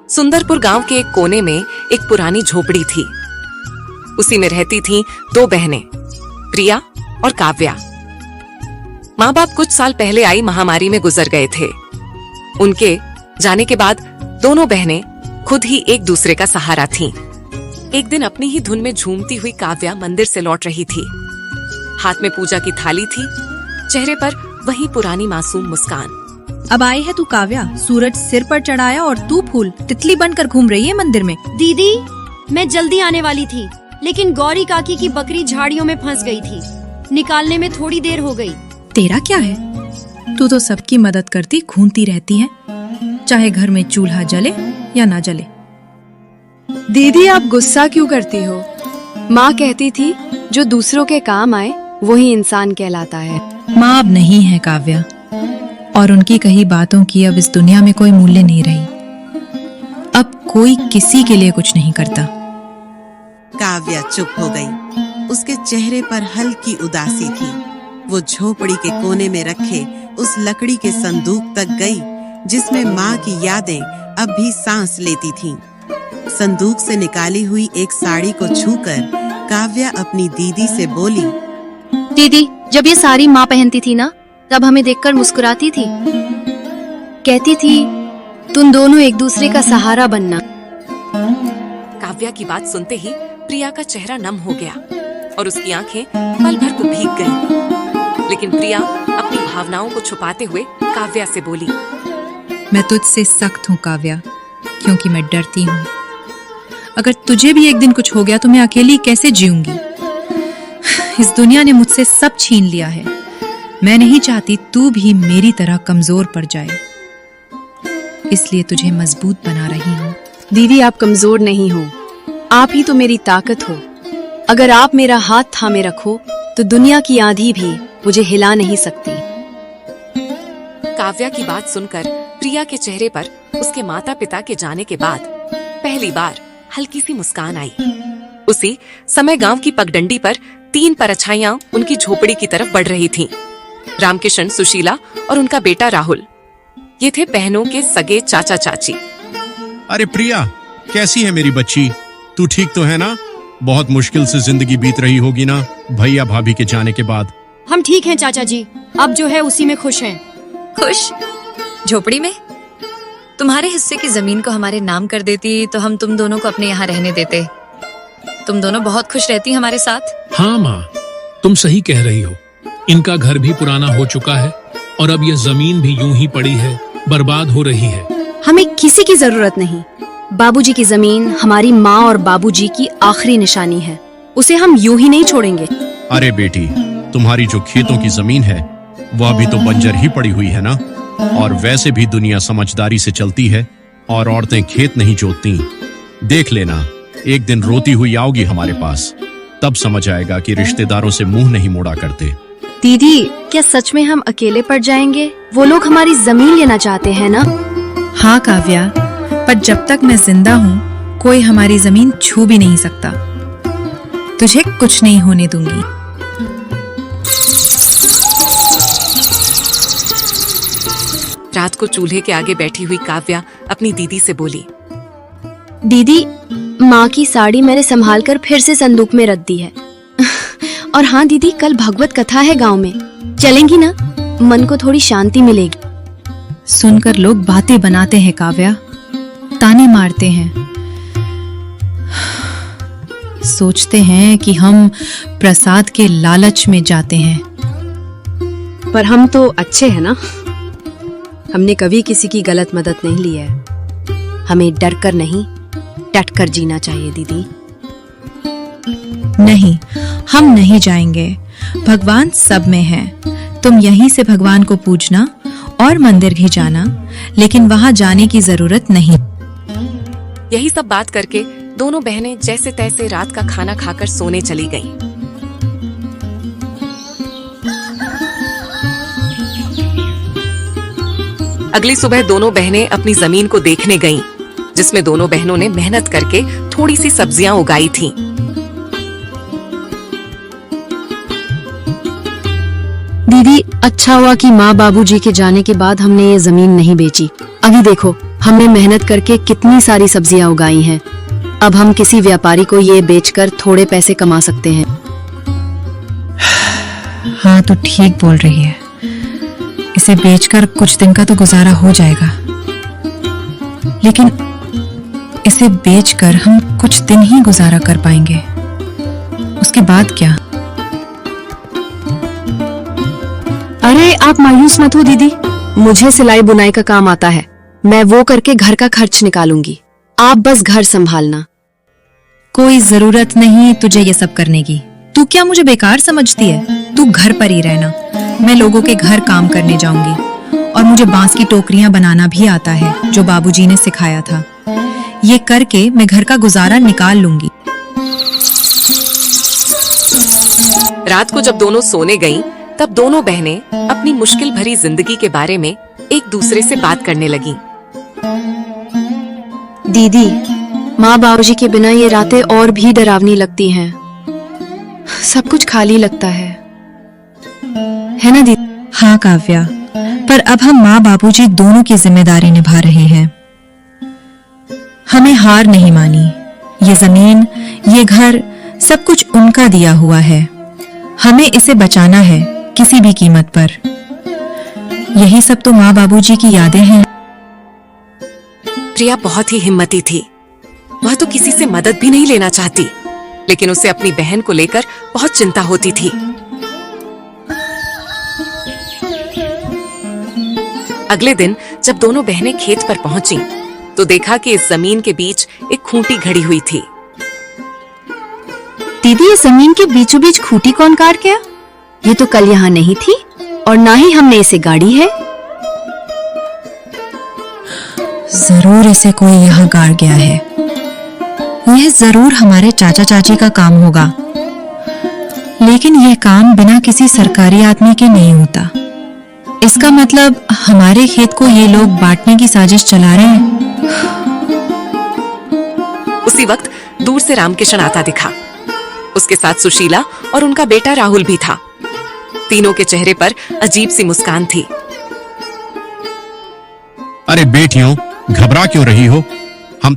सुंदरपुर गांव के एक कोने में एक पुरानी झोपड़ी थी। उसी में रहती थीं दो बहनें, प्रिया और काव्या। माँ बाप कुछ साल पहले आई महामारी में गुजर गए थे। उनके जाने के बाद दोनों बहनें खुद ही एक दूसरे का सहारा थीं। एक दिन अपनी ही धुन में झूमती हुई काव्या मंदिर से लौट रही थी। हाथ में पूजा की थाली थी, चेहरे पर वही पुरानी मासूम मुस्कान। अब आई है तू काव्या, सूरज सिर पर चढ़ाया और तू फूल तितली बनकर घूम रही है मंदिर में। दीदी, मैं जल्दी आने वाली थी, लेकिन गौरी काकी की बकरी झाड़ियों में फंस गई थी। निकालने में थोड़ी देर हो गई। तेरा क्या है? तू तो सबकी मदद करती घूमती रहती है, चाहे घर में चूल्हा जले या ना जले। दीदी, आप गुस्सा क्यों करती हो? माँ कहती थी जो दूसरों के काम आए वही इंसान कहलाता है। माँ अब नहीं है काव्या, और उनकी कही बातों की अब इस दुनिया में कोई मूल्य नहीं रही। अब कोई किसी के लिए कुछ नहीं करता। काव्या चुप हो गई। उसके चेहरे पर हल्की उदासी थी। वो झोपड़ी के कोने में रखे उस लकड़ी के संदूक तक गई जिसमें माँ की यादें अब भी सांस लेती थीं। संदूक से निकाली हुई एक साड़ी को छूकर काव्या अपनी दीदी से बोली, दीदी, जब ये साड़ी माँ पहनती थी ना, तब हमें देखकर मुस्कुराती थी। कहती थी तुम दोनों एक दूसरे का सहारा बनना। काव्या की बात सुनते ही प्रिया का चेहरा नम हो गया और उसकी आंखें पल भर को भीग गईं। लेकिन प्रिया अपनी भावनाओं को छुपाते हुए काव्या से बोली, मैं तुझसे सख्त हूँ काव्या, क्योंकि मैं डरती हूँ। अगर तुझे भी एक दिन कुछ हो गया तो मैं अकेली कैसे जीऊंगी? इस दुनिया ने मुझसे सब छीन लिया है। मैं नहीं चाहती तू भी मेरी तरह कमजोर पड़ जाए, इसलिए तुझे मजबूत बना रही हूँ। दीदी, आप कमजोर नहीं हो, आप ही तो मेरी ताकत हो। अगर आप मेरा हाथ थामे रखो तो दुनिया की आंधी भी मुझे हिला नहीं सकती। काव्या की बात सुनकर प्रिया के चेहरे पर उसके माता पिता के जाने के बाद पहली बार हल्की सी मुस्कान आई। उसी समय गांव की पगडंडी पर 3 परछाइयां उनकी झोपड़ी की तरफ बढ़ रही थीं। रामकिशन, सुशीला और उनका बेटा राहुल। ये थे बहनों के सगे चाचा चाची। अरे प्रिया, कैसी है मेरी बच्ची? तू ठीक तो है ना? बहुत मुश्किल से जिंदगी बीत रही होगी ना भैया भाभी के जाने के बाद। हम ठीक हैं चाचा जी, अब जो है उसी में खुश हैं। खुश? झोपड़ी में? तुम्हारे हिस्से की जमीन को हमारे नाम कर देती तो हम तुम दोनों को अपने यहाँ रहने देते। तुम दोनों बहुत खुश रहती हमारे साथ। हाँ माँ, तुम सही कह रही हो। इनका घर भी पुराना हो चुका है और अब यह जमीन भी यूं ही पड़ी है, बर्बाद हो रही है। हमें किसी की जरूरत नहीं। बाबूजी की जमीन हमारी माँ और बाबूजी की आखिरी निशानी है, उसे हम यूं ही नहीं छोड़ेंगे। अरे बेटी, तुम्हारी जो खेतों की जमीन है वह भी तो बंजर ही पड़ी हुई है ना। और वैसे भी दुनिया समझदारी से चलती है और औरतें खेत नहीं जोतती। देख लेना, एक दिन रोती हुई आओगी हमारे पास, तब समझ आएगा कि रिश्तेदारों से मुंह नहीं मोड़ा करते। दीदी, क्या सच में हम अकेले पड़ जाएंगे? वो लोग हमारी जमीन लेना चाहते हैं ना? हाँ काव्या, पर जब तक मैं जिंदा हूँ कोई हमारी जमीन छू भी नहीं सकता। तुझे कुछ नहीं होने दूंगी। रात को चूल्हे के आगे बैठी हुई काव्या अपनी दीदी से बोली, दीदी, माँ की साड़ी मैंने संभाल कर फिर से संदूक में रख दी है। और हाँ दीदी, कल भगवत कथा है गांव में, चलेंगी ना? मन को थोड़ी शांति मिलेगी। सुनकर लोग बातें बनाते हैं काव्या, ताने मारते हैं, सोचते हैं कि हम प्रसाद के लालच में जाते हैं। पर हम तो अच्छे हैं ना? हमने कभी किसी की गलत मदद नहीं ली है। हमें डर कर नहीं, डट कर जीना चाहिए दीदी। नहीं, हम नहीं जाएंगे। भगवान सब में है। तुम यहीं से भगवान को पूजना और मंदिर भी जाना, लेकिन वहां जाने की जरूरत नहीं। यही सब बात करके दोनों बहनें जैसे तैसे रात का खाना खाकर सोने चली गईं। अगली सुबह दोनों बहनें अपनी जमीन को देखने गईं, जिसमें दोनों बहनों ने मेहनत करके थोड़ी सी सब्जियां उगाई थीं। दीदी, अच्छा हुआ कि माँ बाबूजी के जाने के बाद हमने ये जमीन नहीं बेची। अभी देखो, हमने मेहनत करके कितनी सारी सब्जियां उगाई हैं। अब हम किसी व्यापारी को ये बेचकर थोड़े पैसे कमा सकते हैं। हाँ, तो ठीक बोल रही है। इसे बेचकर कुछ दिन का तो गुजारा हो जाएगा, लेकिन इसे बेचकर हम कुछ दिन ही गुजारा कर पाएंगे। उसके बाद क्या? अरे आप मायूस मत हो दीदी, मुझे सिलाई बुनाई का काम आता है। मैं वो करके घर का खर्च निकालूंगी। आप बस घर संभालना। कोई जरूरत नहीं तुझे ये सब करने की। तू क्या मुझे बेकार समझती है? तू घर पर ही रहना, मैं लोगों के घर काम करने जाऊंगी। और मुझे बांस की टोकरियां बनाना भी आता है, जो बाबूजी ने सिखाया था। ये करके मैं घर का गुजारा निकाल लूंगी। रात को जब दोनों सोने गईं, तब दोनों बहनें अपनी मुश्किल भरी जिंदगी के बारे में एक दूसरे से बात करने लगीं। दीदी, माँ बाबूजी के बिना ये रातें और भी डरावनी लगती हैं। सब कुछ खाली लगता है ना दीदी? हाँ काव्या, पर अब हम माँ बाबूजी दोनों की जिम्मेदारी निभा रहे हैं। हमें हार नहीं मानी। ये जमीन, ये घर, सब कुछ उनका दिया हुआ है। हमें इसे बचाना है किसी भी कीमत पर। यही सब तो माँ बाबूजी की यादें हैं। प्रिया बहुत ही हिम्मती थी। वह तो किसी से मदद भी नहीं लेना चाहती, लेकिन उसे अपनी बहन को लेकर बहुत चिंता होती थी। अगले दिन जब दोनों बहनें खेत पर पहुंची, तो देखा कि इस जमीन के बीच एक खूंटी खड़ी हुई थी। दीदी, ये जमीन के बीचों बीच खूंटी कौन काट गया? ये तो कल यहाँ नहीं थी, और ना ही हमने इसे गाड़ी है। जरूर इसे कोई यहाँ गाड़ गया है। यह जरूर हमारे चाचा चाची का काम होगा, लेकिन यह काम बिना किसी सरकारी आदमी के नहीं होता। इसका मतलब हमारे खेत को ये लोग बांटने की साजिश चला रहे हैं। उसी वक्त दूर से रामकिशन आता दिखा। उसके साथ सुशीला और उनका बेटा राहुल भी था। तीनों के चेहरे पर अजीब सी मुस्कान थी। अरे बेटियों, घबरा क्यों रही हो?